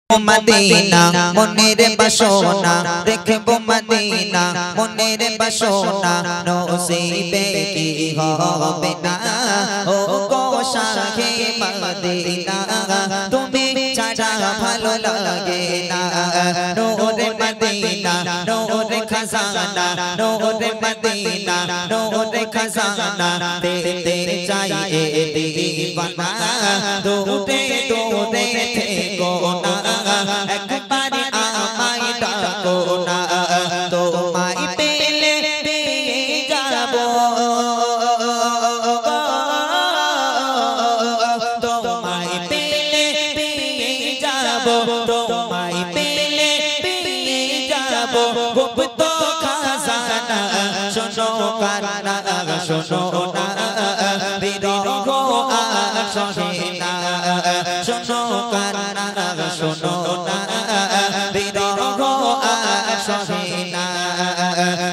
Medina মনের বাসনা দেখবো মদিনা মনের বাসনা নসিবে কি হবে না ও গো শাহে মদিনা তুমি ছাড়া ভালো লাগে না নূরে মদিনা নূরে খাজানা নূরে মদিনা নূরে খাজানা দেখতে চাই এ দিওয়ানা দূরে দূরে থেকো না একবার আমায় ডাকো না তোমায় পেলে পেয়ে যাবো তোমায় পেলে পেয়ে যাবো তোমায় পেলে পেয়ে যাবো গুপ্ত খাজানা শোনো কান্না শোনো না বিরহ আর সহে না শোনো কান্না শোনো না বিরহ আর সহে না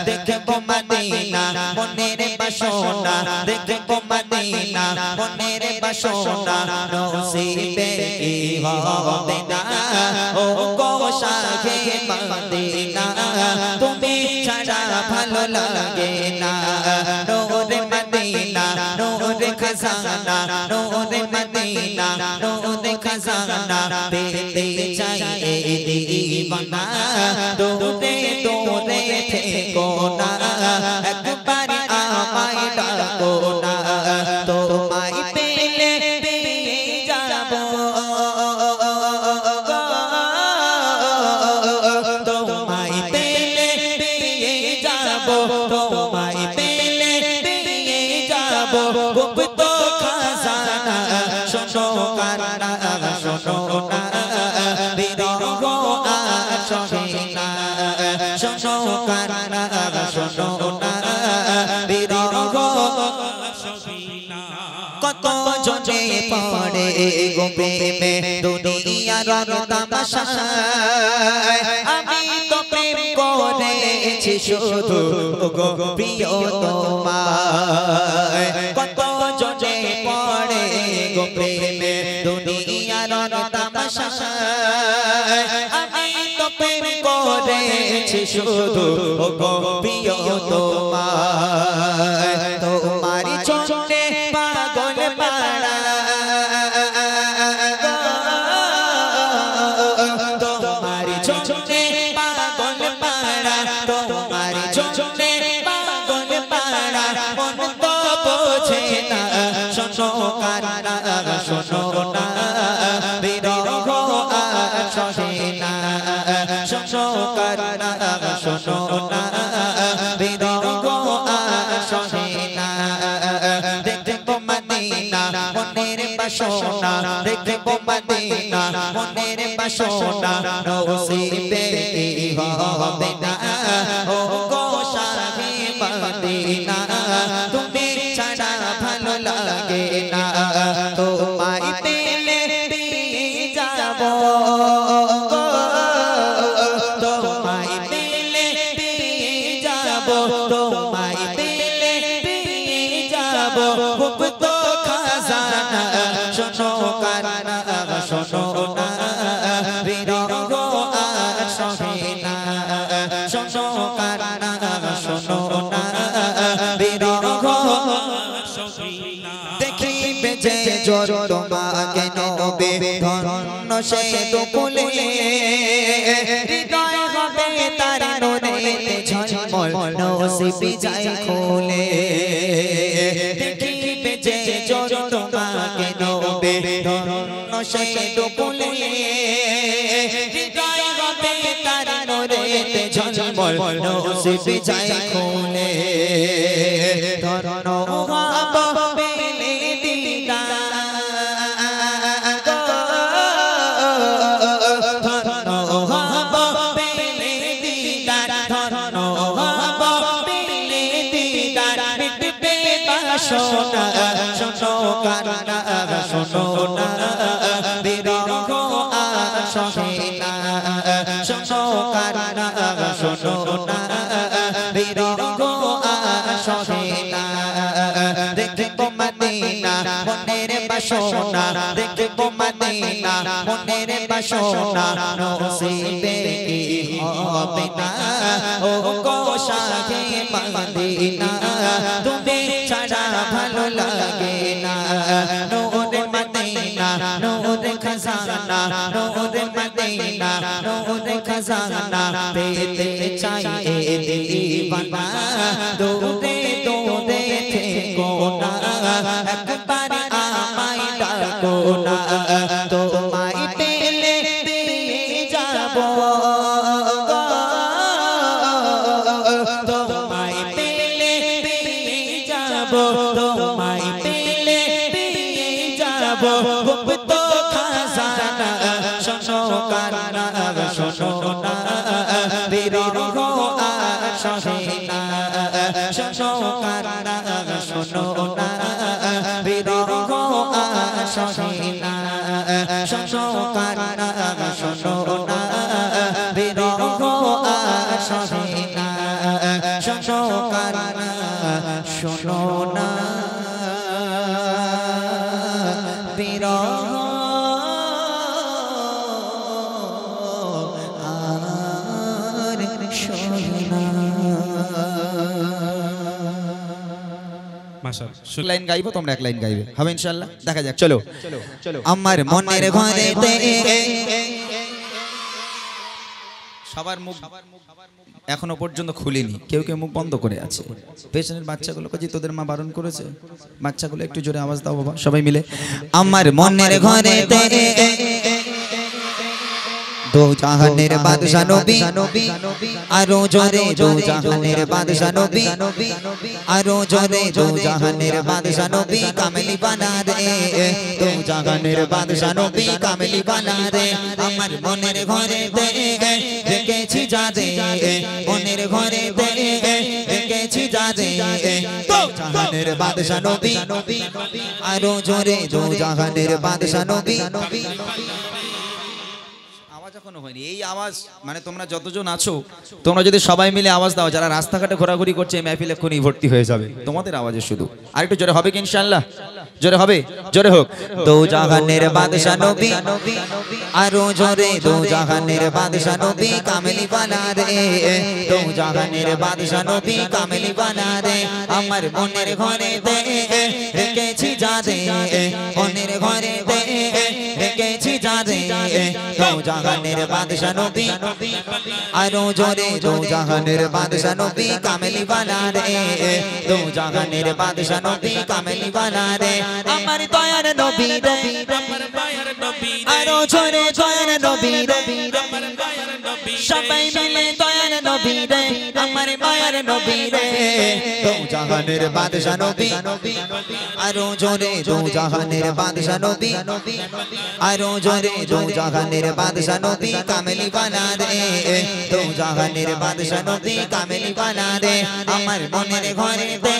দেখবো মদিনা মনের বাসনা দেখবো মদিনা মনের বাসনা নসিবে কি হবে না ও গো শাহে মদিনা তুমি ছাড়া ভালো লাগে না নূরে মদিনা নূরে খাজানা নূরে মদিনা নূরে খাজানা পেতে চাই এ দিওয়ানা দূরে দূরে থেকো না একবার আমায় ডাকো না তোমায় পেলে পেয়ে যাবো তোমায় পেলে পেয়ে যাবো তোমায় পেলে পেয়ে যাবো গুপ্ত খাজানা শোনো কান্না শোনো না বিরহ আর সহে না শোনো কান্না শোনো না বিরহ সহে না কত জনে পড়ে গো প্রেমে দুনিয়ার তামাশায় আমি তো প্রেম করেছি শুধু গো প্রিয় তোমায় কত জনে পড়ে গো প্রেমে দুনিয়ার তামাশায় আমি তো প্রেম করেছি শুধু গো প্রিয় তোমায় তোমারি চোখে পাগল পাড়া তোমারি চোখে পাগল পাড়া তোমারি চোখে পাগল পাড়া মন তো বোঝে না শোনো কান্না শোনো না বিরহ আর সহে না শোনো কান্না শোনো না বিরহ আর সহে না দেখবো মদিনা মনের বাসনা দেখবো মদিনা মনের বাসনা নসিবে কি হবে না ও গো শাহে মদিনা তুমি ছাড়া ভালো লাগে না তোমায় পেলে পেয়ে যাবো তোমায় পেলে পেয়ে যাবো তোমায় পেলে পেয়ে যাবো গুপ্ত খাজানা শোনো কান্না শোনো না বিরহ আর সহে না শোনো কান্না শোনো না বিরহ সহে না দেখিবে যে জোর তোমাকে নবে ধন্য সে দুকুলে হৃদয় হবে তার নূরেতে ঝলমল নসিবে যায় খুলে দেখিবে যে জোর তোমাকে নবে ধন্য সে দুকুলে হৃদয় হবে তার নূরেতে ঝলমল নসিবে যায় খুলে ধন্য হবে দিদা ধন্য হবে দিদা ধন্য হবে দিদা মিটবে বাসনা শোনো কান্না শোনো না বিরহ আর সহে না শোনো কান্না শোনো না বিরহ আর সহে না দেখবো মদিনা মনের বাসনা দেখবো মদিনা মনের বাসনা নসিবে কি হবে না ও গো শাহে মদিনা তুমি ছাড়া ভালো লাগে না নূরে মদিনা নূরে খাজানা নূরে মদিনা নূরে খাজানা পেতে চাই এ দিওয়ানা দূরে দূরে থেকো না একবার আমায় ডাকো না তোমায় পেলে পেয়ে যাবো তোমায় পেলে পেয়ে যাবো তোমায় পেলে পেয়ে যাবো গুপ্ত খাজানা শোনো কান্না শোনো না বিরহ আসে না শোনো কান্না শোনো না বিরহ আসে না শোনো কান্না শোনো না বিরহ আসে না শোনো কান্না শোনো না বিরহ লাইন গাইবো তোমরা এক লাইন গাইবে হবে ইনশাআল্লাহ দেখা যাক চলো আমার মনের ঘরেতে সবার মুখ এখনো পর্যন্ত খুলিনি কেউ কেউ মুখ বন্ধ করে আছে পেছনের বাচ্চাগুলোকে যে তোদের মা বারণ করেছে বাচ্চাগুলো একটু জোরে আওয়াজ দাও বাবা সবাই মিলে আমার মনের ঘরেতে দো জাহানের বাদশা নবী আরো জোরে দো জাহানের বাদশা নবী আরো জোরে দো জাহানের বাদশা নবী কামলি বানা দে দো জাহানের বাদশা নবী কামলি বানা দে আমার মনের ঘরে দে রেখেছি যা দে মনের ঘরে দে রেখেছি যা দে দো জাহানের বাদশা নবী আরো জোরে দো জাহানের বাদশা নবী এখনো হয়নি এই আওয়াজ মানে তোমরা যতজন আছো তোমরা যদি সবাই মিলে আওয়াজ দাও যারা রাস্তাঘাটে ঘোরাঘুরি করছে এই মাহফিল এক্ষুনি ভর্তি হয়ে যাবে তোমাদের আওয়াজে শুধু আরেকটু জোরে হবে কি ইনশাআল্লাহ জোরে হবে জোরে হোক দো জাহানের বাদশা নবী আরো জোরে দো জাহানের বাদশা নবী কামলি বানা দে দো জাহানের বাদশা নবী কামলি বানা দে আমার মনের ঘরে দে রেখেছি যা দে মনের ঘরে দে রেখেছি যা দে দো জাহানের বাদশা নবী আরো জোরে দো জাহানের বাদশা নবী কামলি বানা দে দো জাহানের বাদশা নবী কামলি বানা দে আমার দয়ার নবী রে আমার দয়ার নবী আরো জোরে দয়ার নবী রে আমার দয়ার নবী সবাই মিলে দয়ার নবী রে আমার মায়ের নবী রে দো জাহানের বাদশা নবী আরো জোরে দো জাহানের বাদশা নবী আরো জোরে দো জাহানের বাদশা নবী কামলি বানা দে দো জাহানের বাদশা নবী কামলি বানা দে আমার মনের ঘরে দে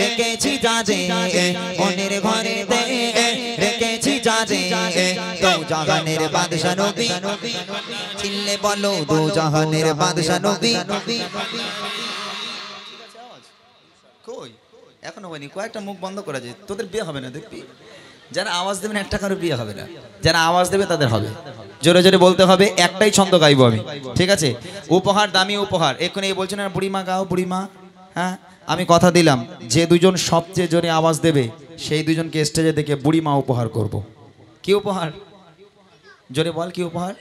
রেখেছি যা দে মনের ঘরে দে রেখেছি যা দে দো জাহানের বাদশা নবী চিল্লে বলো দো জাহানের বাদশা নবী কই এখনো হয়নি কয়েকটা মুখ বন্ধ করা যায় তোদের বিয়ে হবে না দেখবি যারা আওয়াজ দেবেন একটা কারো বিয়ে হবে না যারা আওয়াজ দেবে তাদের হবে জোরে জোরে বলতে হবে একটাই ছন্দ গাইবো আমি ঠিক আছে উপহার দামি উপহার এক্ষুনি এই বলছেন না বুড়িমা গাও বুড়িমা হ্যাঁ আমি কথা দিলাম যে দুজন সবচেয়ে জোরে আওয়াজ দেবে সেই দুজনকে স্টেজে দেখে বুড়িমা উপহার করব কি উপহার জোরে বল কি উপহার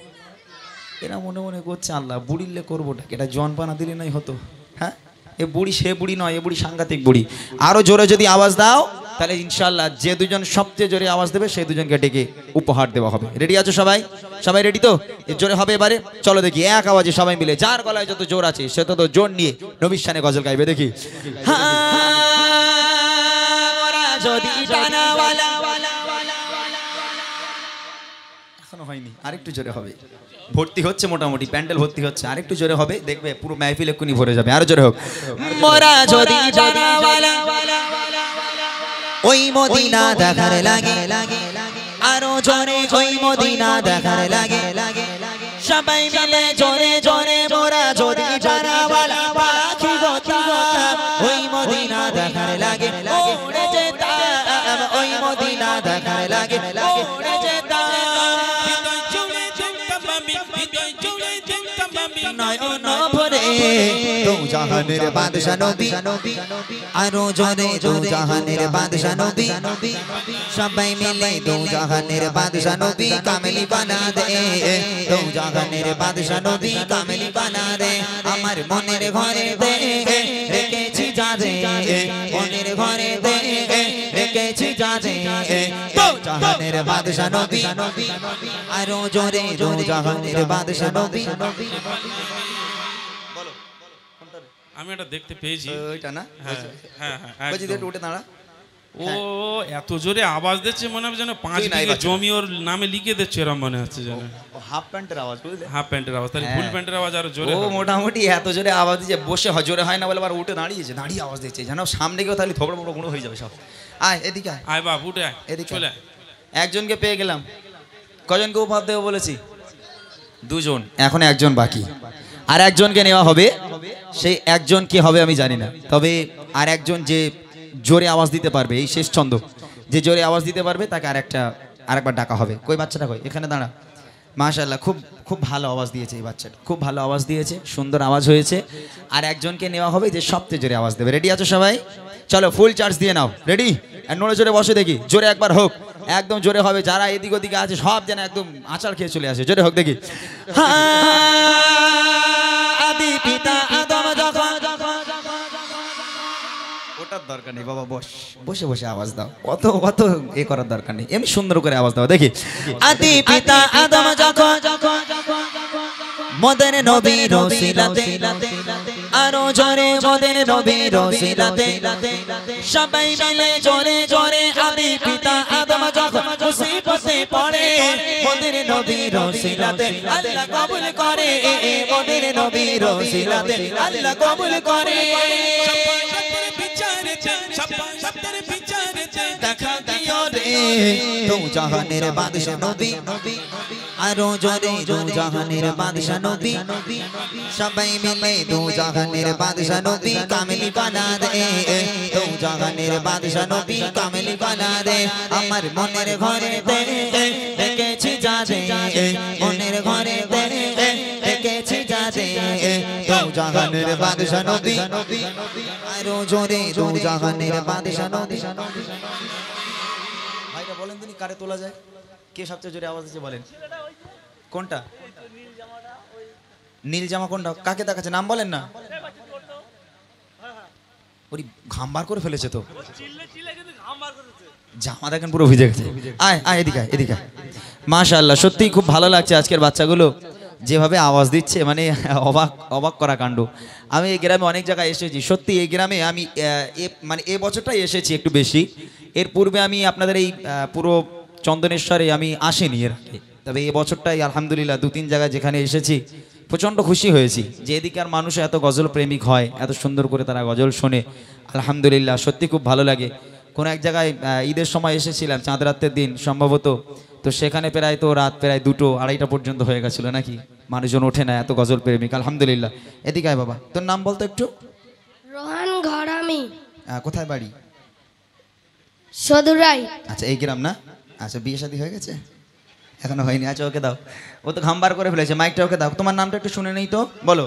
এরা মনে মনে করছে আল্লাহ বুড়িলে করবো না এটা জনপানা দিলে নাই হতো হ্যাঁ এ বুড়ি সে বুড়ি নয় এ বুড়ি সাংঘাতিক বুড়ি আরো জোরে যদি আওয়াজ দাও তাহলে ইনশাআল্লাহ যে দুজন সবচেয়ে জোরে আওয়াজ দেবে সেই দুজনকে ডেকে উপহার দেওয়া হবে রেডি আছো সবাই সবাই রেডি তো জোরে হবে এবারে চলো দেখি এক আওয়াজে সবাই মিলে যার গলায় যত জোর আছে সে তত জোর নিয়ে নবীর শানে গজল গাইবে দেখি এখনো হয়নি আরেকটু জোরে হবে ভর্তি হচ্ছে মোটামুটি প্যান্ডেল ভর্তি হচ্ছে আরেকটু জোরে হবে দেখবে পুরো মাহফিল এক্ষুনি ভরে যাবে আরো জোরে হোক মোরা যদি জানাওয়ালা ওই মদিনা দেখার লাগে আরো জোরে ওই মদিনা দেখার লাগে সবাই মিলে জোরে জোরে মোরা যদি জানাওয়ালা পাখি গতি ওই মদিনা দেখার লাগে উড়ে যেতাম ওই মদিনা দেখার লাগে উড়ে যেতাম আমি হৃদয় জুড়ে দেখতাম আমি নয়ন ভরে দো জাহানের বাদশা নবী আরো জোরে দো জাহানের বাদশা নবী সবাই মিলে দো জাহানের বাদশা নবী কামেলি বানা দে দো জাহানের বাদশা নবী কামেলি বানা দে আমার মনের ঘরে দে রেখেছি যারে মনের ঘরে দে রেখেছি যারে দো জাহানের বাদশা নবী আরো জোরে দো জাহানের বাদশা নবী আমি এটা দেখতে পেয়েছি ওইটা না হ্যাঁ হ্যাঁ হ্যাঁ বলছি একটু উঠে দাঁড়া ও এত জোরে আওয়াজ দিচ্ছে মনে হবে যেন 5 নাই বিঘে বাচ্চা। জমি ওর নামে লিখে দিচ্ছে এরকম মনে হচ্ছে যেন হাফ প্যান্টের আওয়াজ বুঝলে হাফ প্যান্টের আওয়াজ তাহলে হ্যাঁ। ফুল প্যান্টের আওয়াজ আরো জোরে ও হবে। মোটামুটি এত জোরে আওয়াজ দিচ্ছে বসে জোরে হয় না বলে আবার উঠে দাঁড়িয়েছে দাঁড়িয়ে আওয়াজ দিচ্ছে জানো সামনে গিয়েও তাহলে থোবড়া মোড়ো গুঁড়ো হয়ে যাবে সব আয় এদিকে আয় আয় বাপ উঠে আয়, এদিকে চলে আয়। একজনকে পেয়ে গেলাম কজনকে উপহার দেবো বলেছি দুজন এখন একজন বাকি আর একজনকে নেওয়া হবে সেই একজন কি হবে আমি জানি না তবে আর একজন যে জোরে আওয়াজ দিতে পারবে এই শেষ ছন্দ যে জোরে আওয়াজ দিতে পারবে তাকে আরেকবার ডাকা হবে কই বাচ্চাটা কই এখানে দাঁড়া মাশাআল্লাহ খুব খুব ভালো আওয়াজ দিয়েছে এই বাচ্চাটা খুব ভালো আওয়াজ দিয়েছে সুন্দর আওয়াজ হয়েছে আর একজনকে নেওয়া হবে যে সবচেয়ে জোরে আওয়াজ দেবে রেডি আছো সবাই চলো ফুল চার্জ দিয়ে নাও রেডি আর নড়ে জোরে বসে দেখি জোরে একবার হোক একদম জোরে হবে যারা এদিক ওদিকে আছে সব যেন একদম আচার খেয়ে চলে আসে জোরে হোক দেখি আদি পিতা আদম যখন ওটার দরকার নেই বাবা বস বসে বসে আওয়াজ দাও অত এ করার দরকার নেই এমনি সুন্দর করে আওয়াজ দাও দেখি আদি পিতা আদম যখন মদের নবী রসিলাতে আরো জোরে মদের নবী রসিলাতে সবাই মিলে জোরে জোরে আদি পিতা আদম যখন মুসিবতে পড়ে মদের নবী রসিলাতে আল্লাহ কবুল করে মদের নবী রসিলাতে আল্লাহ কবুল করে দেখা দিও রে দো জাহানের বাদশা নবী আরো জোরে দো জাহানের বাদশা নবী সবাই মিলে দো জাহানের বাদশা নবী কামেলি বানা দে দো জাহানের বাদশা নবী কামেলি বানা দে আমার মনের ঘরে দে রেখেছি যারে মনের ঘরে দে রেখেছি যারে দো জাহানের বাদশা নবী আরো জোরে দো জাহানের বাদশা নবী ভাইরা বলেন তিনি কারে তোলা যায় কে সবচেয়ে জোরে আওয়াজ দিচ্ছে বলেন কোনটা নীল জামা কোনটা কাকে দেখাচ্ছে নাম বলেন না ওই ঘাম বার করে ফেলেছে তো জামা দেখেন পুরো ভিজে গেছে আয় আয় এদিকে আয়, এদিকে আয়। মাশাআল্লাহ সত্যিই খুব ভালো লাগছে আজকের বাচ্চাগুলো যেভাবে আওয়াজ দিচ্ছে মানে অবাক করা কাণ্ড আমি এই গ্রামে অনেক জায়গায় এসেছি সত্যি এই গ্রামে আমি মানে এ বছরটাই এসেছি একটু বেশি এর পূর্বে আমি আপনাদের এই পুরো চন্দনেশ্বরে আমি আসিনি এর আগে। তবে এই বছরটাই আলহামদুলিল্লাহ 2-3 জায়গায় যেখানে এসেছি প্রচণ্ড খুশি হয়েছি যে এদিকার মানুষ এত গজল প্রেমিক হয় এত সুন্দর করে তারা গজল শোনে আলহামদুলিল্লাহ সত্যি খুব ভালো লাগে কোনো এক জায়গায় ঈদের সময় এসেছিলাম চাঁদ রাতের দিন সম্ভবত তো সেখানে প্রায় তো রাত প্রায় 2-2-2:30 পর্যন্ত হয়ে গেছিল নাকি মানুষজন ওঠে না এত গজল প্রেমিক আলহামদুলিল্লাহ এদিকে আয় বাবা তোর নাম বলতো একটু রোহান ঘরামি কোথায় বাড়ি সদুরাই আচ্ছা এই গ্রাম না আচ্ছা বিয়ে শাদী হয়ে গেছে এখনো হয়নি আচ্ছা ওকে দাও ও তো ঘামবার করে ফেলেছে মাইকটা ওকে দাও তোমার নামটা একটু শুনে নেই তো বলো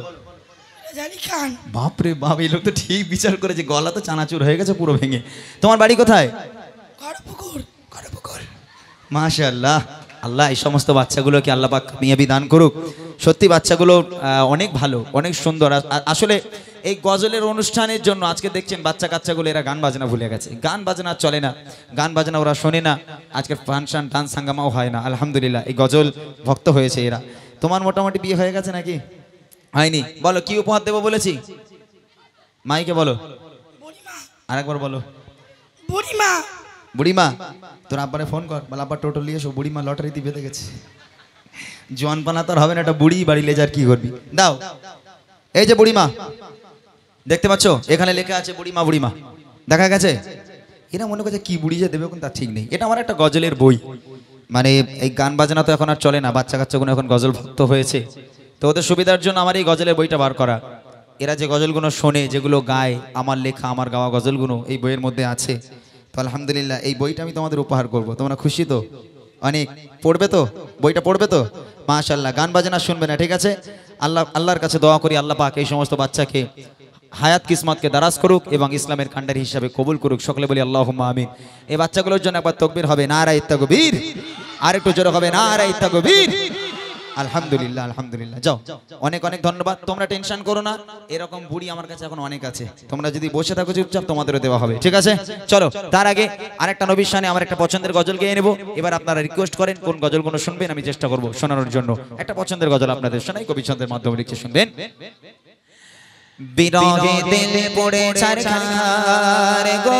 জানি খান বাপরে বাপ এই লোক তো ঠিক বিচার করেছে গলা তো চানাচুর হয়ে গেছে পুরো ভেঙে তোমার বাড়ি কোথায় গড়পুকুর গড়পুকুর মাশাআল্লাহ আল্লাহ এই সমস্ত বাচ্চাগুলোকে আল্লাহ পাক কামিয়াবি দান করুক সত্যি বাচ্চাগুলো অনেক ভালো অনেক সুন্দর আসলে এই গজলের অনুষ্ঠানের জন্য আজকে দেখছেন বাচ্চা কাচ্চাগুলো এরা গান বাজনা ভুলে গেছে গান বাজনা চলে না গান বাজনা ওরা শোনে না আজকে ফাংশন ডান্স হাঙ্গামাও হয় না আলহামদুলিল্লাহ এই গজল ভক্ত হয়েছে এরা তোমার মোটামুটি বিয়ে হয়ে গেছে নাকি হয়নি বলো কি উপহার দেবো বলেছি মাইকে বলো আরেকবার বলো বুড়িমা বুড়িমা তোর আব্বারে ফোন কর বল আব্বা টোটো নিয়ে এসো বুড়িমা লটারিতে বেঁধে গেছে জোয়ানপানা তোর হবে না একটা বুড়ি বাড়ি লেজার কি করবি দাও এই যে বুড়িমা দেখতে পাচ্ছ এখানে লেখা আছে বুড়িমা বুড়িমা দেখা গেছে এরা মনে করছে কি বুড়ি যে দেবে কোন তার ঠিক নেই এটা আমার একটা গজলের বই মানে এই গান বাজনা তো এখন আর চলে না বাচ্চা কাচ্চাগুলো এখন গজল ভক্ত হয়েছে তো ওদের সুবিধার জন্য আমার এই গজলের বইটা বার করা এরা যে গজলগুলো শোনে যেগুলো গায় আমার লেখা আমার গাওয়া গজলগুলো এই বইয়ের মধ্যে আছে তো আলহামদুলিল্লাহ এই বইটা আমি তোমাদের উপহার করব তোমরা খুশি তো অনেক পড়বে তো বইটা পড়বে তো মাশাআল্লাহ, গান বাজনা শুনবে না, ঠিক আছে? আল্লাহর কাছে দোয়া করি আল্লাহ পাক এই সমস্ত বাচ্চাকে হায়াত কিসমতকে দারাজ করুক এবং ইসলামের কান্ডারি হিসাবে কবুল করুক। সকলে বলি আল্লাহুম্মা আমিন। এই বাচ্চাগুলোর জন্য একবার তাকবীর হবে, নারায়ে তাকবীর। আর একটু জোরে হবে, নারায়ে তাকবীর। আলহামদুলিল্লাহ, আলহামদুলিল্লাহ। যাও, অনেক অনেক ধন্যবাদ। তোমরা টেনশন করো না, এরকম বুড়ি আমার কাছে এখন অনেক আছে। তোমরা যদি বসে থাকো চুপচাপ, তোমাদেরও দেওয়া হবে, ঠিক আছে? চলো, তার আগে আরেকটা নবীর শানে আমার একটা পছন্দের গজল গেয়ে নেব। এবার আপনারা রিকোয়েস্ট করেন কোন গজলগুলো শুনবেন, আমি চেষ্টা করব শোনানোর জন্য। একটা পছন্দের গজল আপনাদের শোনাই, কবিছন্দের মাধ্যমে লিখে শুনবেন। বিরহে দিল পড়ে ছারখার গো,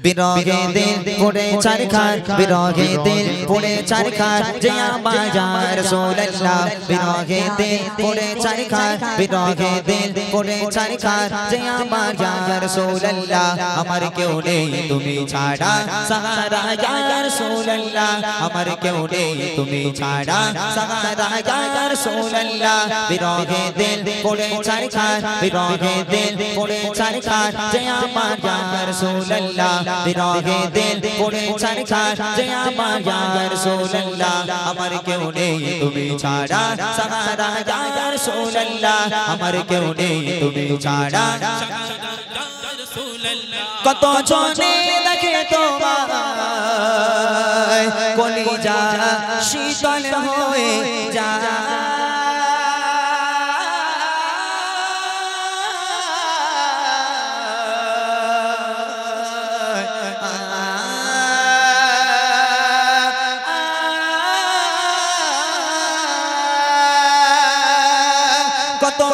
বিরহে দিল পড়ে ছারখার, বিরহে দিল পড়ে ছারখার, জিয়া বাজা রাসূলুল্লাহ। বিরহে দিল পড়ে ছারখার, বিরহে দিল পড়ে ছারখার, জিয়া বাজা রাসূলুল্লাহ। আমার কেউ নেই তুমি ছাড়া সাহারা ইয়া রাসূলুল্লাহ, আমার কেউ নেই তুমি ছাড়া সাহারা ইয়া রাসূলুল্লাহ। বিরহে দিল পড়ে ছারখার, বিরহে দিল পড়ে ছারখার, জিয়া বাজা রাসূলুল্লাহ। বিরহে দিল পড়ে ছারখার, জিয়া বাজা রাসূলুল্লাহ। আমার কেউ নেই তুমি ছাড়া সাহারা ইয়া রাসূলুল্লাহ, আমার কেউ নেই তুমি ছাড়া। কত জনে দেখে তোমায়, কলিজা শীতল হয়ে যায়। কত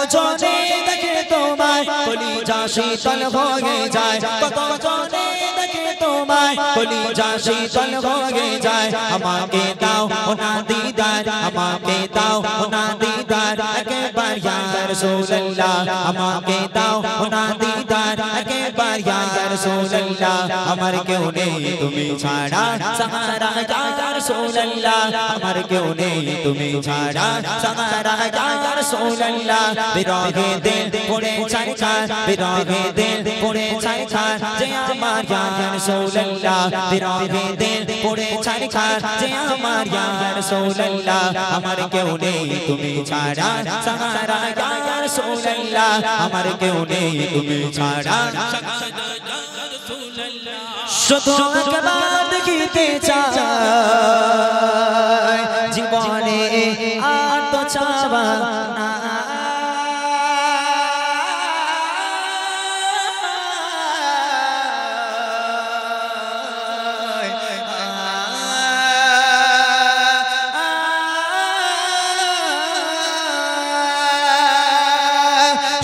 জনে দেখে তোমায়, কলিজা শীতল হয়ে যায়। কত জনে দেখে তোমায়, কলিজা শীতল হয়ে যায়। আমাকে দাও ওনা দিদার, আমাকে দাও ওনা দিদার, একবার ইয়া রাসূলুল্লাহ। আমাকে দাও ওনা দিদার, একবার ইয়া রাসূলুল্লাহ। আমার কেউ নেই তুমি ছাড়া সাহারা ইয়া রাসূলুল্লাহ, আমার কেউ নেই তুমি ছাড়া সাহারা ইয়া রাসূলুল্লাহ। বিরহে দিল পড়ে ছারখার, বিরহে দিল পড়ে ছারখার, জিয়া আমার ইয়া রাসূলুল্লাহ। বিরহে দিল পড়ে ছারখার, জিয়া আমার ইয়া রাসূলুল্লাহ। আমার কেউ নেই তুমি ছাড়া সাহারা ইয়া রাসূলুল্লাহ, আমার কেউ নেই তুমি ছাড়া। শুধু একবার দেখিতে চাই জীবনে, আর তো চাওয়া না।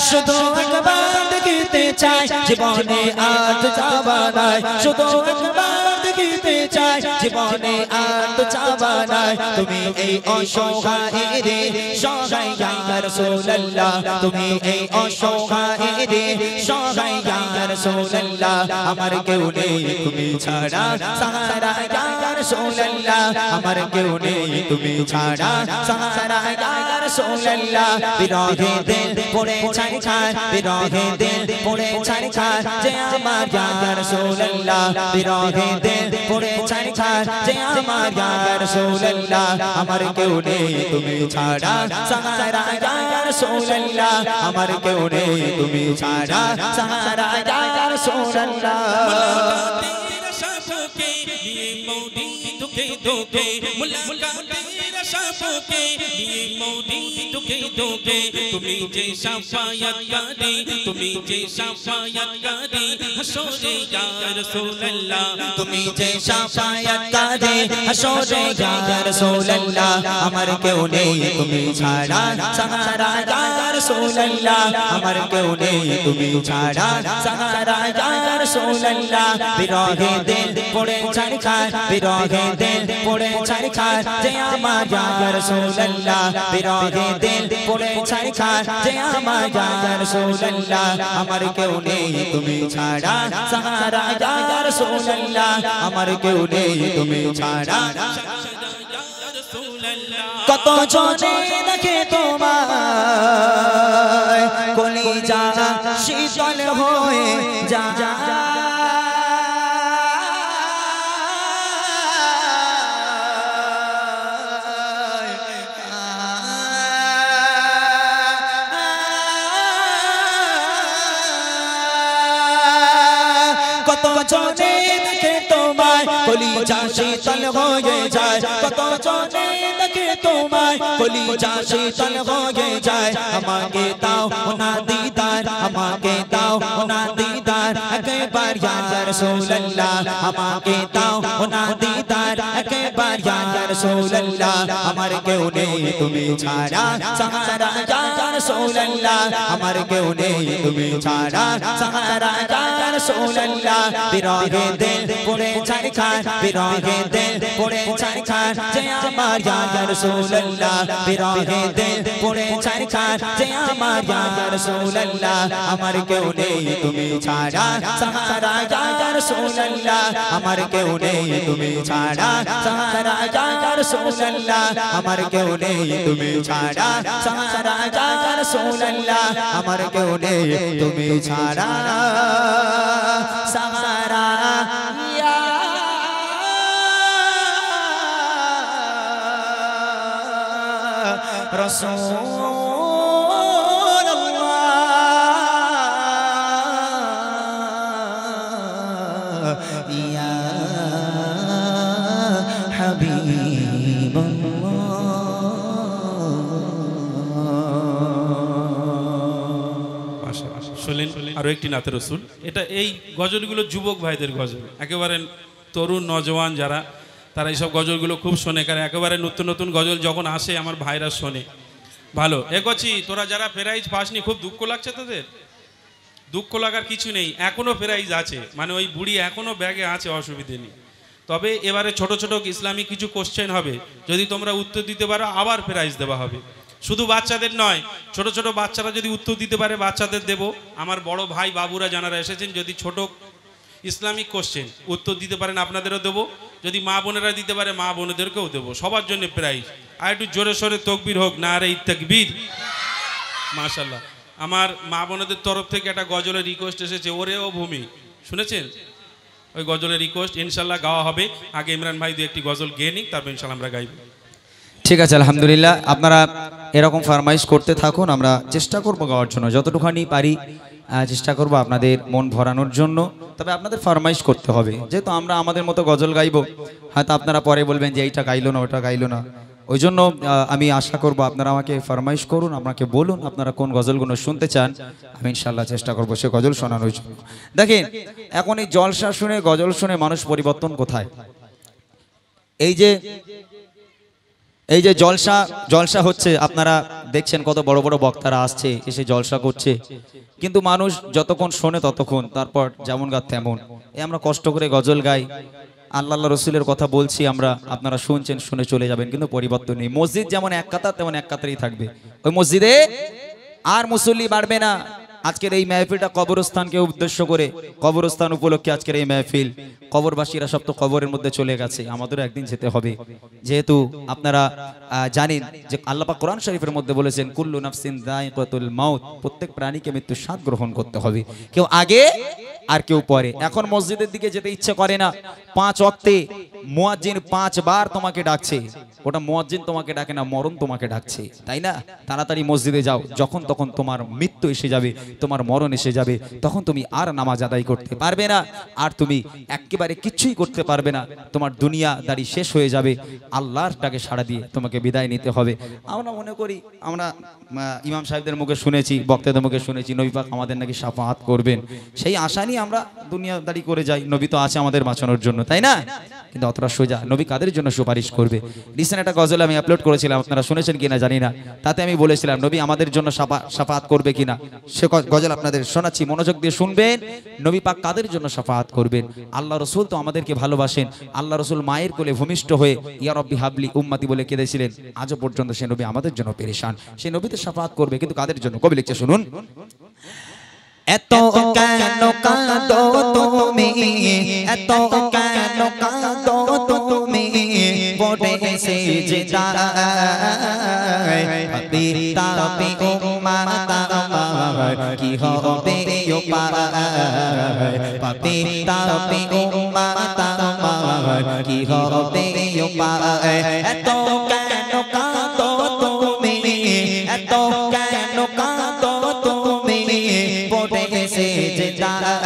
শুধু একবার দেখিতে চাই জীবনে, আর তো চাওয়া নাই। শুধু একবার দেখিতে চাই জীবনে, আর তো চাওয়া নাই। তুমি এই অসহায়ের সহায় ইয়া রাসূলুল্লাহ, তুমি এই অসহায়ের সহায় ইয়া রাসূলুল্লাহ। আমার কেউ নেই তুমি ছাড়া সাহারা ইয়া রাসূলুল্লাহ, আমার কেউ নেই তুমি ছাড়া সাহারা ইয়া রাসূলুল্লাহ। বিরহে দিল পড়ে ছারখার, বিরহে দিল পড়ে ছারখার, জিয়া আমার ইয়া রাসূলুল্লাহ। বিরহে দিল পড়ে ছারখার, জিয়া আমার ইয়া রাসূলুল্লাহ। আমার কেউ নেই তুমি ছাড়া সাহারা ইয়া রাসূলুল্লাহ, আমার কেউ নেই তুমি ছাড়া সাহারা ইয়া রাসূলুল্লাহ। তুমি যে শাফায়াত কারি, তুমি যে শাফায়াত কারি, হাসরে ইয়া রাসূলুল্লাহ। তুমি যে শাফায়াত কারি, হাসরে ইয়া রাসূলুল্লাহ। আমার কেউ নেই তুমি ছাড়া সাহারা ইয়া রাসূলুল্লাহ, আমার কেউ নেই তুমি ছাড়া সাহারা ইয়া রাসূলুল্লাহ। বিরহে দিল পড়ে ছারখার, বিরহে দিল পড়ে ছারখার, জিয়া আমার ইয়া রাসূলুল্লাহ। বিরহে দিল পড়ে ছারখার, জিয়া আমার ইয়া রাসূলুল্লাহ। আমার কেউ নেই তুমি ছাড়া সাহারা ইয়া রাসূলুল্লাহ, আমার কেউ নেই তুমি ছাড়া। কত জনে দেখে তোমায়, কলিজা শীতল হয়ে যায়। জনে দেখে তোমায় কলিজা শীতল হয়ে যায়, কত জনে দেখে তোমায় কলিজা শীতল হয়ে যায়। আমাকে দাও না দিদার, আমাকে দাও না দিদার একবার ইয়া রাসূলুল্লাহ, আমাকে দাও না দিদার একবার ইয়া রাসূলুল্লাহ। আমার কেউ নেই তুমি ছাড়া সাহারা ইয়া রাসূলুল্লাহ, আমার কেউ নেই তুমি ছাড়া সাহারা ইয়া রাসূলুল্লাহ। বিরহে দিল পড়ে ছারখার, বিরহে দিল পড়ে ছারখার যে আমার ইয়া রাসূলুল্লাহ, বিরহে দিল পড়ে ছারখার যে আমার ইয়া রাসূলুল্লাহ। আমার কেউ নেই তুমি ছাড়া সাহারা ইয়া রাসূলুল্লাহ, আমার কেউ নেই তুমি ছাড়া সাহারা ইয়া রাসূলুল্লাহ, আমার কেউ নেই তুমি ছাড়া সাহারা ইয়া রাসূলুল্লাহ, আমার কেউ নেই তুমি ছাড়া সাহারা ইয়া রাসূলুল্লাহ, ইয়া শুনলেন আরো একটি নাতে রসুল। এটা এই গজলগুলো যুবক ভাইদের গজল, একেবারে তরুণ নজওয়ান যারা তারা এইসব গজলগুলো খুব শোনে, কারণ একেবারে নতুন নতুন গজল যখন আসে আমার ভাইরা শোনে। ভালো এগোচ্ছি, তোরা যারা প্রাইজ পাসনি খুব দুঃখ লাগছে তোদের? দুঃখ লাগার কিছু নেই, এখনো প্রাইজ আছে, মানে ওই বুড়ি এখনো ব্যাগে আছে, অসুবিধে নেই। তবে এবারে ছোট ছোট ইসলামিক কিছু কোশ্চেন হবে, যদি তোমরা উত্তর দিতে পারো আবার প্রাইজ দেওয়া হবে। শুধু বাচ্চাদের নয়, ছোট ছোট বাচ্চারা যদি উত্তর দিতে পারে বাচ্চাদের দেব। আমার বড় ভাই বাবুরা যারা এসেছেন যদি ছোট ইসলামিক কোশ্চেন উত্তর দিতে পারেন আপনাদেরও দেবো, যদি মা বোনেরা দিতে পারে মা বোনেদেরকেও দেবো, সবার জন্য প্রাইজ। আর একটু জোরে সোরে তকবীর হোক, নারে তাকবীর, মাশাআল্লাহ। আমার মা বোনেদের তরফ থেকে একটা গজলের রিকোয়েস্ট এসেছে, ওরেও ভূমি, শুনেছেন? ওই গজলের রিকোয়েস্ট ইনশাল্লাহ গাওয়া হবে। আগে ইমরান ভাই দু একটি গজল গেয়ে নিক, তারপর ইনশাল্লাহ আমরা গাইব। ঠিক আছে, আলহামদুলিল্লাহ। আপনারা এরকম ফরমাইশ করতে থাকুন, আমরা চেষ্টা করব গাওয়ার জন্য, যতটুখানি পারি চেষ্টা করব আপনাদের মন ভরানোর জন্য। তবে আপনাদের ফরমাইশ করতে হবে, যেহেতু আমরা আমাদের মতো গজল গাইব, হয়তো আপনারা পরে বলবেন যে এইটা গাইলো না ওটা গাইলো না। ওই জন্য আমি আশা করব আপনারা আমাকে ফরমাইশ করুন, আমাকে বলুন আপনারা কোন গজলগুলো শুনতে চান, আমি ইনশাল্লাহ চেষ্টা করব সে গজল শোনানোর জন্য। দেখেন এখন এই জলসা শুনে গজল শুনে মানুষ পরিবর্তন কোথায়? এই যে জলসা হচ্ছে, আপনারা দেখছেন কত বড় বড় বক্তারা আসছে এসে জলসা করছে, কিন্তু মানুষ যতক্ষণ শোনে ততক্ষণ, তারপর যেমন গা তেমন। আমরা কষ্ট করে গজল গাই, আল্লাহ রসুলের কথা বলছি আমরা, আপনারা শুনছেন, শুনে চলে যাবেন, কিন্তু পরিবর্তন নেই। মসজিদ যেমন এক কাতার তেমন এক কাতারেই থাকবে, ওই মসজিদে আর মুসল্লি বাড়বে না। আজকের এই মেহফিলটা কবরস্থানকে উদ্দেশ্য করে, কবরস্থান উপলক্ষে আজকের এই মেহফিল। কবরবাসীরা সব তো কবরের মধ্যে চলে গেছে, আমাদেরও একদিন যেতে হবে। যেহেতু আপনারা জানেন যে আল্লাহ পাক কোরআন শরীফের মধ্যে বলেছেন কুল্লু নাফসিন যায়কাতুল মাউত, প্রত্যেক প্রাণীকে মৃত্যুর স্বাদ গ্রহণ করতে হবে, কেউ আগে আর কেউ পরে। এখন মসজিদের দিকে যেতে ইচ্ছে করে না, 5 ওয়াক্তে মুয়াজ্জিন 5 বার তোমাকে ডাকছে, ওটা মুয়াজ্জিন তোমাকে ডাকে না, মরণ তোমাকে ডাকছে, তাই না? তাড়াতাড়ি মসজিদে যাও, যখন তখন তোমার মৃত্যু এসে যাবে, তোমার মরণ এসে যাবে, তখন তুমি আর নামাজ আদায় করতে পারবে না, আর তুমি একেবারে কিচ্ছুই করতে পারবে না, তোমার দুনিয়াদারি শেষ হয়ে যাবে, আল্লাহর ডাকে সাড়া দিয়ে তোমাকে বিদায় নিতে হবে। আমরা মনে করি, আমরা ইমাম সাহেবদের মুখে শুনেছি, বক্তাদের মুখে শুনেছি নবী পাক আমাদের নাকি শাফাআত করবেন, সেই আশা নিয়ে আমরা দুনিয়াদারি করে যাই। নবী তো আছে আমাদের বাঁচানোর জন্য, তাই না? কিন্তু অতটা সোজা নবী কাদের জন্য সুপারিশ করবে? রিসেন্ট একটা গজল আমি আপলোড করেছিলাম, আপনারা শুনেছেন কিনা জানি না, তাতে আমি বলেছিলাম নবী আমাদের জন্য শাফাআত করবে কিনা, সে গজল আপনাদের শোনাচ্ছি, মনোযোগ দিয়ে শুনবেন। নবী পাক কাদের জন্য শাফাআত করবেন? আল্লাহ রসুল তো আমাদেরকে ভালোবাসেন, আল্লাহ রসুল মায়ের কোলে ভূমিষ্ঠ হয়ে ইয়া রব্বি হাবলি উম্মতি বলে কেঁদেছিলেন, আজও পর্যন্ত সে নবী আমাদের জন্য পেরেশান, সেই নবী তো শাফাআত করবে, কিন্তু কাদের জন্য? কবি লিখছে শুনুন। এত কেন কাঁদো তুমি, এত কেন কাঁদো তুমি, পড়ে সিজদায় পিতা পি উম্মত আমার কি হবে উপায়, পিতা পি উম্মত আমার কি হবে উপায়। এত কেন কাঁদো তুমি, এত কেন কাঁদো তুমি, পড়ে সিজদায়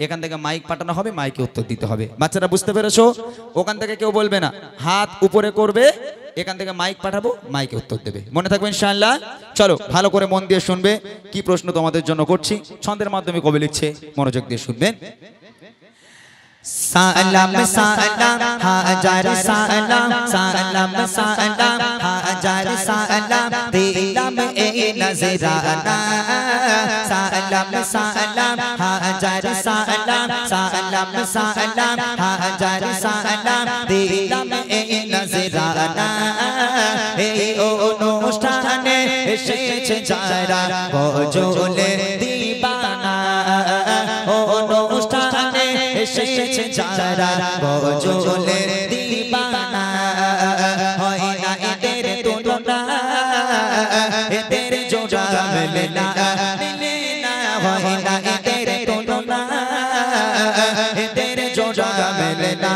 এখান থেকে মাইক পাঠানো হবে, মাইকে উত্তর দিতে হবে। বাচ্চারা বুঝতে পেরেছো? ওখান থেকে কেউ বলবে না, হাত উপরে করবে, এখান থেকে মাইক পাঠাবো, মাইকে উত্তর দেবে। মনে থাকবে ইনশাআল্লাহ। চলো ভালো করে মন দিয়ে শুনবে কি প্রশ্ন তোমাদের জন্য করছি। ছন্দের মাধ্যমে কবি লিখছে, মনোযোগ দিয়ে শুনবেন। সালাম সালাম হাজার সালাম, সালাম সালাম হাজার সালাম, দিলাম এই নজরানা। সালাম সালাম হাজার সালাম, সালাম সালাম হাজার সালাম, দিলাম এই নজরানা। এই অনুষ্ঠানে এসেছে যারা গজলে দিবানা, অনুষ্ঠানে এসেছে যারা গজলে দিবানা। হয় না এদের তুলনা, এদের জোড়া মেলে না, মেলে না। হয় না এদের তুলনা, এদের জোড়া মেলে না।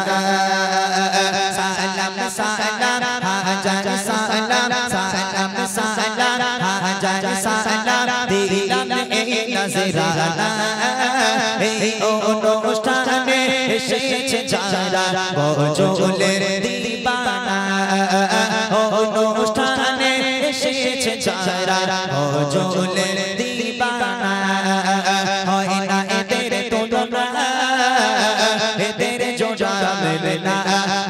সালাম সালাম হাজার সালাম, সালাম সালাম হাজার সালাম, দিলাম এই নজরানা। এই অনুষ্ঠানে এসেছে যারা গজলে দিবানা, অনুষ্ঠানে এসেছে যারা গজলে দিবানা। হয় না এদের তুলনা, এদের জোড়া মেলে না,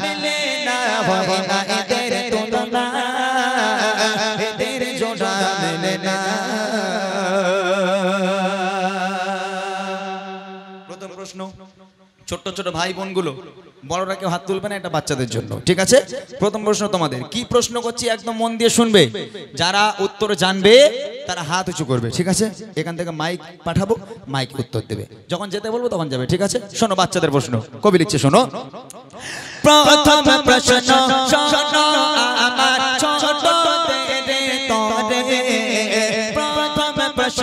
মেলে না। হয় না এদের তুলনা, এদের জোড়া মেলে না। প্রথম প্রশ্ন, ছোট্ট ছোট ভাই বোনগুলো, বড়রা কেউ হাত তুলবে না, এটা বাচ্চাদের জন্য, ঠিক আছে? প্রথম প্রশ্ন তোমাদের, কি প্রশ্ন করছি একদম মন দিয়ে শুনবে। যারা উত্তর জানবে তারা হাত উঁচু করবে, ঠিক আছে? এখান থেকে মাইক পাঠাবো, মাইক উত্তর দেবে। যখন যেতে বলবো তখন যাবে, ঠিক আছে? শোনো বাচ্চাদের প্রশ্ন, কবি লিখছে, শোনো। প্রথম প্রশ্ন শোনো আমার ছোটদের তরে, প্রথম প্রশ্ন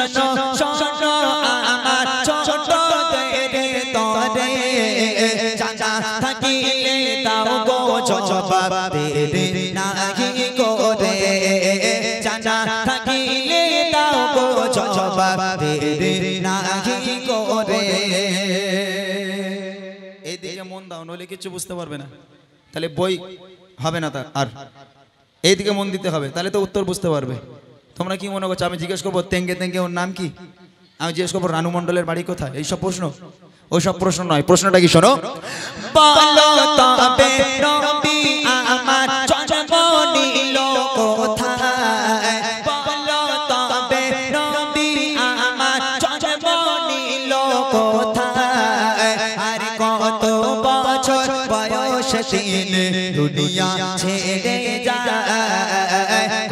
শোনো আমার ছোটদের তরে। জানা থাকিলে দাও গো জবাব, দেরি নাহি করে। জানা থাকিলে দাও গো জবাব, দেরি নাহি করে। এইদিকে মন দাও, নইলে কিছু বুঝতে পারবে না, তাহলে বই হবে না। তার আর এইদিকে মন দিতে হবে, তাহলে তো উত্তর বুঝতে পারবে। তোমরা কি মনে করছো আমি জিজ্ঞেস করবো তেঙ্গে তেঙ্গে ওর নাম কি? আমি জিজ্ঞেস করবো রানু মণ্ডলের বাড়ি কোথায়? এইসব প্রশ্ন, ওইসব প্রশ্ন নয়। প্রশ্নটা কি শোনো। বলো তবে নবী আমার জন্ম নিল কোথায়? বলো তবে নবী আমার জন্ম নিল কোথায়? আর কত বছর বয়স তিনি দুনিয়া ছেড়ে যায়?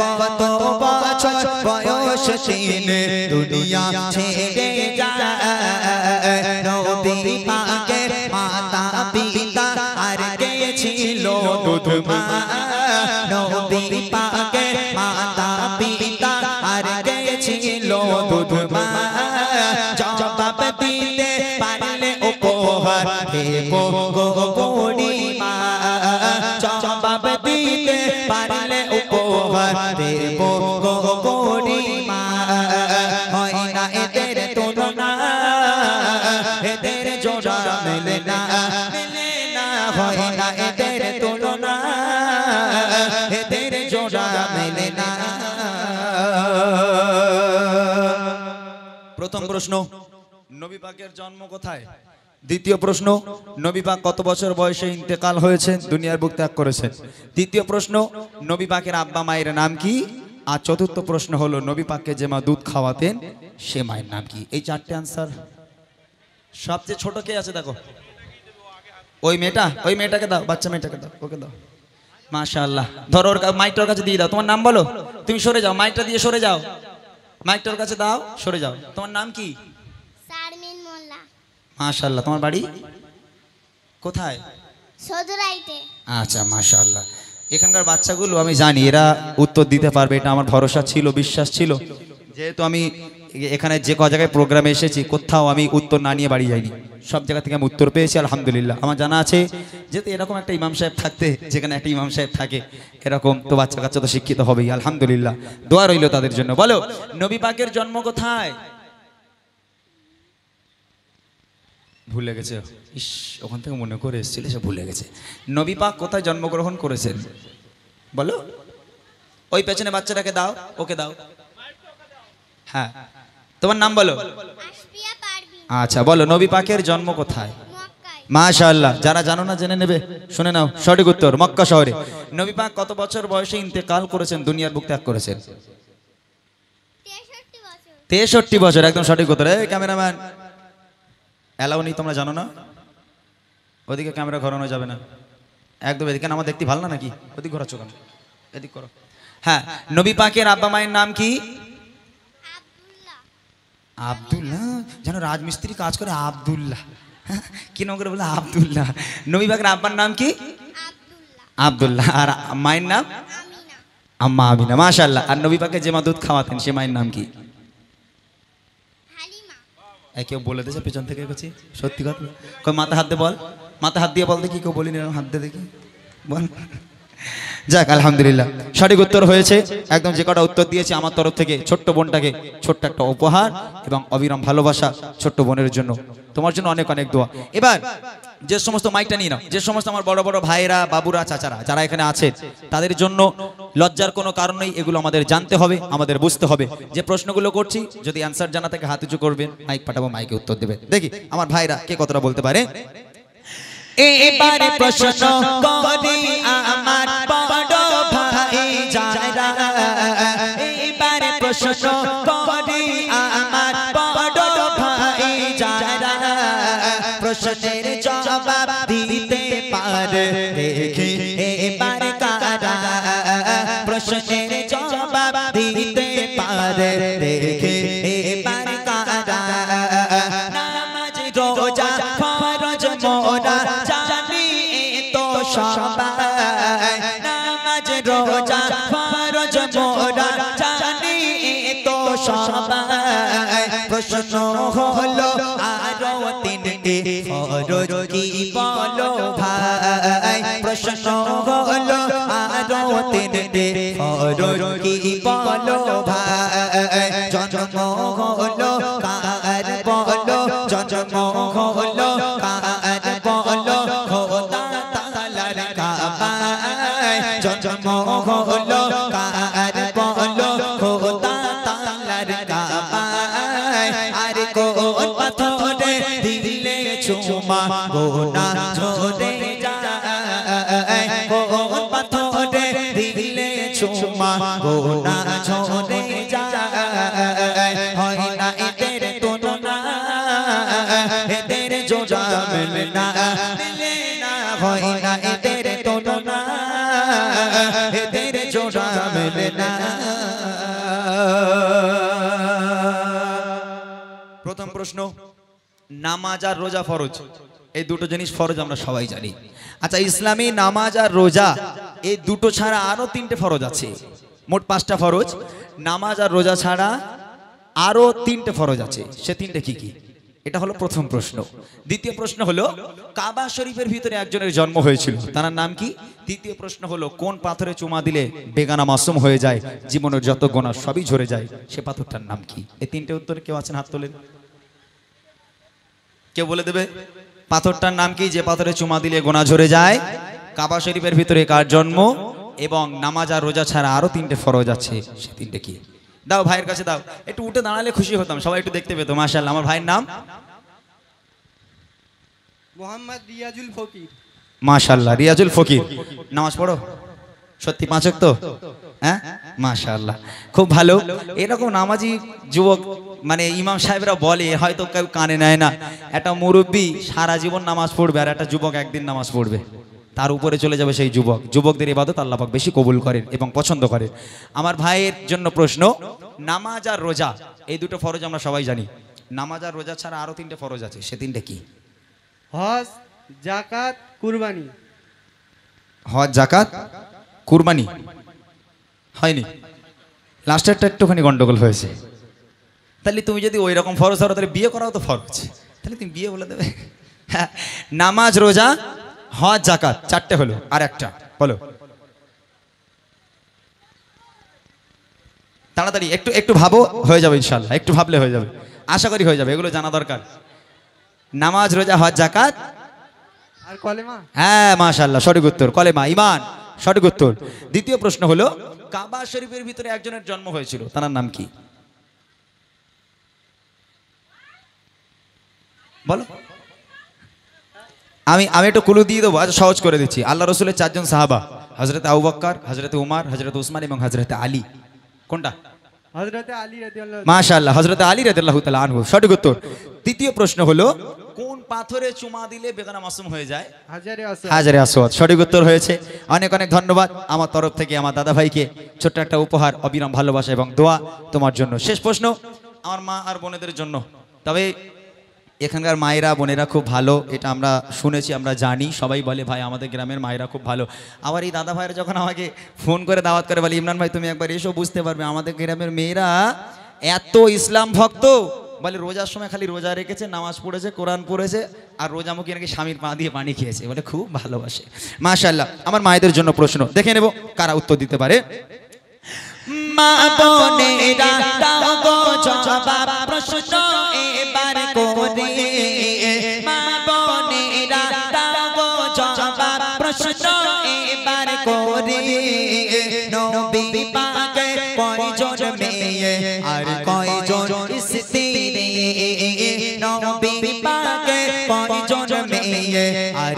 কত বছর বয়স তিনি দুনিয়া ছেড়ে যায়? নবী পাকের মাতা পিতা আর কে ছিল দুধ মা? নবী পাকের মাতা পিতা আর কে ছিল দুধ মা? জবাব দিতে পারলে উপহার দেব গো বুড়িমা। জবাব দিতে পারলে উপহার দেব গো বুড়িমা। হয় না এদের তুলনা, এদের জোড়া মেলে না, মেলে না। হয় না এদের তুলনা, এদের জোড়া মেলে না। প্রথম প্রশ্ন, নবী পাকের জন্ম কোথায়? দ্বিতীয় প্রশ্ন, নবী পাক কত বছর বয়সে ইন্তেকাল হয়েছে, দুনিয়ার বুক ত্যাগ করেছেন? তৃতীয় প্রশ্ন, নবী পাকের আব্বা মায়ের নাম কি? আর চতুর্থ প্রশ্ন হলো নবী পাককে যে মা দুধ খাওয়াতেন সে মায়ের নাম কি? এই চারটে আনসার। সবচেয়ে ছোট কে আছে দেখো? ওই মেয়েটা, ওই মেয়েটাকে দাও, বাচ্চা মেয়েটাকে দাও, ওকে দাও। মাশাআল্লাহ, ধরো ওর মাইকটার কাছে দিয়ে দাও। তোমার নাম বলো, তুমি সরে যাও, মাইকটা দিয়ে সরে যাও, মাইকটার কাছে দাও, সরে যাও। তোমার নাম কি? শারমিন মোল্লা, মাশাআল্লাহ। তোমার বাড়ি কোথায়? সদরাইতে। আচ্ছা, মাশাআল্লাহ। এখানকার বাচ্চাগুলো আমি জানি এরা উত্তর দিতে পারবে, এটা আমার ভরসা ছিল, বিশ্বাস ছিল। যেহেতু আমি এখানে যে ক জায়গায় প্রোগ্রামে এসেছি কোথাও আমি উত্তর না নিয়ে বাড়ি যাইনি, সব জায়গা থেকে আমি উত্তর পেয়েছি আলহামদুলিল্লাহ। আমার জানা আছে যেহেতু এরকম একটা ইমাম সাহেব থাকতে, যেখানে একটা ইমাম সাহেব থাকে এরকম, তো বাচ্চা কাচ্চা তো শিক্ষিত হবেই আলহামদুলিল্লাহ। দোয়া রইল তাদের জন্য। বলো, নবী পাকের জন্ম কোথায়? ভুলে গেছে। ইস, ওখান থেকে মনে করে এসেছিল, সে ভুলে গেছে। নবী পাক কোথায় জন্মগ্রহণ করেছেন বলো? ওই পেছনে বাচ্চাটাকে দাও, ওকে দাও। হ্যাঁ, তোমার নাম বলো। আশফিয়া পারভিন, আচ্ছা বলো, নবী পাকের জন্ম কোথায়? মক্কায়। মাশাআল্লাহ, যারা জানো না জেনে নেবে, শুনে নাও। সঠিক উত্তর, মক্কা শহরে। নবী পাক কত বছর বয়সে ইন্তেকাল করেছেন, দুনিয়ার বুক ত্যাগ করেছেন? 63 বছর। 63 বছর, একদম সঠিক উত্তর। এই ক্যামেরাম্যান, অ্যালাউ নেই, তোমরা জানো না? ওদিকে ক্যামেরা ঘোরানো যাবে না একদম। এদিকে আমার দেখতে ভালো না নাকি? ওদিক ঘোরাচ্ছ কেন? এদিক করো। হ্যাঁ, নবী পাকের আব্বা মায়ের নাম কি? আব্দুল্লাহ। আব্দুল্লাহ, যেন রাজমিস্ত্রি কাজ করে। আব্দুল্লাহ, হ্যাঁ, কি নাম করে বলে? আব্দুল্লাহ। নবী পাকের আব্বার নাম কি? আব্দুল্লাহ। আব্দুল্লাহ। আর মায়ের নাম? আমিনা। আম্মা আমিনা। মাশাআল্লাহ। আর নবী পাকে যে মা দুধ খাওয়াতেন, সে মায়ের নাম কি? হালিমা। কেউ বলে দিয়েছে পেছন থেকে গেছি? সত্যি কথা কই, মাথা হাত দিয়ে বল, মাথা হাত দিয়ে বল দেখি। কেউ বলিনি, হাত দিয়ে দেখি বল। যাক, আলহামদুলিল্লাহ, সঠিক উত্তর হয়েছে একদম। যে কটা উত্তর দিয়েছি আমার তরফ থেকে ছোট্ট বোনটাকে ছোট্ট একটা উপহার এবং অবিরাম ভালোবাসা ছোট্ট বোনের জন্য, তোমার জন্য অনেক অনেক দোয়া। এবার যে সমস্ত মাইকটা নিয়ে নাও, যে সমস্ত আমার বড় বড় ভাইরা, বাবুরা, চাচারা যারা এখানে আছেন, তাদের জন্য লজ্জার কোনো কারণ নেই। এগুলো আমাদের জানতে হবে, আমাদের বুঝতে হবে। যে প্রশ্নগুলো করছি, যদি অ্যান্সার জানা থেকে হাত উঁচু করবেন, মাইক পাঠাবো, মাইকে উত্তর দেবেন। দেখি আমার ভাইরা কে কতটা বলতে পারে। এবারে প্রশ্ন করি আমার বড় ভাই যারা, এবারে প্রশ্ন করি আমার বড় ভাই যারা, প্রশ্নের জবাব দিতে পারে দেখি এবারে কারা, প্রশ্নের জবাব দিতে পারে দেখি এবারে কারা। নামাজ রোজা ফরজ মোরা জানি তো সবাই, নামাজ রোজা ফরজ মোরা জানি তো সবাই। প্রশ্ন হলো আরো তিনটি ফরজ কি বলো ভাই, প্রশ্ন হলো আরো তিনটি ফরজ কি বলো ভাই। জন্ম হলো কার বলো, জন্ম হলো কার বলো, খোদা তাআলার কাবায়। জন্ম হলো কার বলো, খোদা তাআলার কাবায়। আর কোন পাথরে দিলে চুমা গোনাহ ঝরে যায়, কোন পাথরে দিলে চুমা গোনাহ ঝরে যায়। হয় না এদের তুলনা, এদের জোড়া মেলে না, মেলে না। হয় না এদের তুলনা, এদের জোড়া মেলে না। প্রথম প্রশ্ন, নামাজ আর রোজা ফরজ, এই দুটো জিনিস ফরজ আমরা সবাই জানি। আচ্ছা, ইসলামী নামাজ আর রোজা এই দুটো ছাড়া আরো তিনটে ফরজ আছে। মোট 5টা ফরজ। নামাজ আর রোজা ছাড়া আরো 3টে ফরজ আছে, সে 3টে কি কি? এটা হলো প্রথম প্রশ্ন। দ্বিতীয় প্রশ্ন হলো, কাবা শরীফের ভিতরে একজনের জন্ম হয়েছিল, তার নাম কি? তৃতীয় প্রশ্ন হলো, কোন পাথরে চুমা দিলে বেগানা মাসুম হয়ে যায়, জীবনের যত গুনাহ সবই ঝরে যায়, সে পাথরটার নাম কি? এই 3টে উত্তরে কেউ আছেন? হাত তোলেন। কেউ বলে দেবে পাথরটার নাম কি, যে পাথরে চুমা দিলে গুনাহ ঝরে যায়? কাবা শরীফের ভিতরে কার জন্ম? এবং নামাজ আর রোজা ছাড়া আরো 3টে ফরজ আছে, সে 3টে কি? দাও, ভাইয়ের কাছে দাও। একটু উঠে দাঁড়ালে খুশি হতাম, সবাই একটু দেখতে পেতো। মাশাআল্লাহ। আমার ভাইয়ের নাম মোহাম্মদ রিয়াজুল ফকির। মাশাআল্লাহ, রিয়াজুল ফকির। নামাজ পড়ো সত্যি 5 ওয়াক্ত? হ্যাঁ, মাশাআল্লাহ, খুব ভালো। এরকম নামাজি যুবক মানে ইমাম সাহেবরা বলে, হয়তো কেউ কানে নেয় না। একটা মুরব্বী সারা জীবন নামাজ পড়বে, আর একটা যুবক একদিন নামাজ পড়বে, তার উপরে চলে যাবে সেই যুবক। যুবকদের ইবাদত আল্লাহ পাক বেশি কবুল করেন এবং পছন্দ করেন। আমার ভাইয়ের জন্য প্রশ্ন, নামাজ আর রোজা এই দুটো ফরজ আমরা সবাই জানি। নামাজ আর রোজা ছাড়া আরো 3টে ফরজ আছে, সে 3টে কি? হজ, যাকাত, কুরবানি। হজ, যাকাত, কুরবানি হয়নি, লাস্টেরটা একটুখানি গন্ডগোল হয়েছে। তাহলে তুমি যদি ওই রকম ফরজ ধরো, তাহলে বিয়ে করাও তো ফরজ, তাহলে তুমি বিয়ে বলে দেবে। হ্যাঁ, নামাজ, রোজা, হজ, যাকাত 4টে হলো, আর একটা বলো তাড়াতাড়ি। একটু একটু ভাবো, হয়ে যাবে ইনশাআল্লাহ। একটু ভাবলে হয়ে যাবে, আশা করি হয়ে যাবে। এগুলো জানা দরকার। নামাজ, রোজা, হজ, যাকাত। আর কলেমা। হ্যাঁ মাশাআল্লাহ, সঠিক উত্তর। কলেমা, ঈমান, সঠিক উত্তর। দ্বিতীয় প্রশ্ন হলো কাবা শরীফের ভিতরে একজনের জন্ম হয়েছিল, তার নাম কি? বলো। আমি একটু ক্লু দিয়ে দেবো, আচ্ছা সহজ করে দিচ্ছি। আল্লাহ রসুলের 4 জন সাহাবা, হযরত আবু বকর, হযরত উমর, হযরত উসমান এবং হযরত আলী। কোনটা? হযরতে আলী রাদিয়াল্লাহু মাশাআল্লাহ, হযরত আলী রাদিয়াল্লাহু তাআলা আনহু, সঠিক উত্তর। তৃতীয় প্রশ্ন হলো কোন পাথরে চুমা দিলে বেগানা মাসুম হয়ে যায়? হাজারে আসওয়াদ। হাজারে আসওয়াদ, সঠিক উত্তর হয়েছে। অনেক অনেক ধন্যবাদ আমার তরফ থেকে আমার দাদা ভাইকে, ছোট্ট একটা উপহার, অবিরাম ভালোবাসা এবং দোয়া তোমার জন্য। শেষ প্রশ্ন আমার মা আর বোনেদের জন্য। তবে এখানকার মায়েরা বোনেরা খুব ভালো, এটা আমরা শুনেছি, আমরা জানি, সবাই বলে ভাই আমাদের গ্রামের মায়েরা খুব ভালো। আবার এই দাদা ভাইয়েরা যখন আমাকে ফোন করে দাওয়াত করে বলে ইমরান ভাই তুমি একবার এসো, বুঝতে পারবে আমাদের গ্রামের মেয়েরা এত ইসলাম ভক্ত, বলে রোজার সময় খালি রোজা রেখেছে, নামাজ পড়েছে, কোরআন পড়েছে, আর রোজামুখী নাকি স্বামীর পা দিয়ে পানি খেয়েছে, বলে খুব ভালোবাসে। মাশাআল্লাহ। আমার মায়েদের জন্য প্রশ্ন, দেখে নেব কারা উত্তর দিতে পারে। মা বোনেরা দাও গো জবাব প্রশ্ন এবার করে, মা বোনেরা দাও গো জবাব প্রশ্ন এবার করে, নবী পাকের কয়জন মেয়ে আর কয়জন স্ত্রী, নবী পাকের কয়জন মেয়ে আর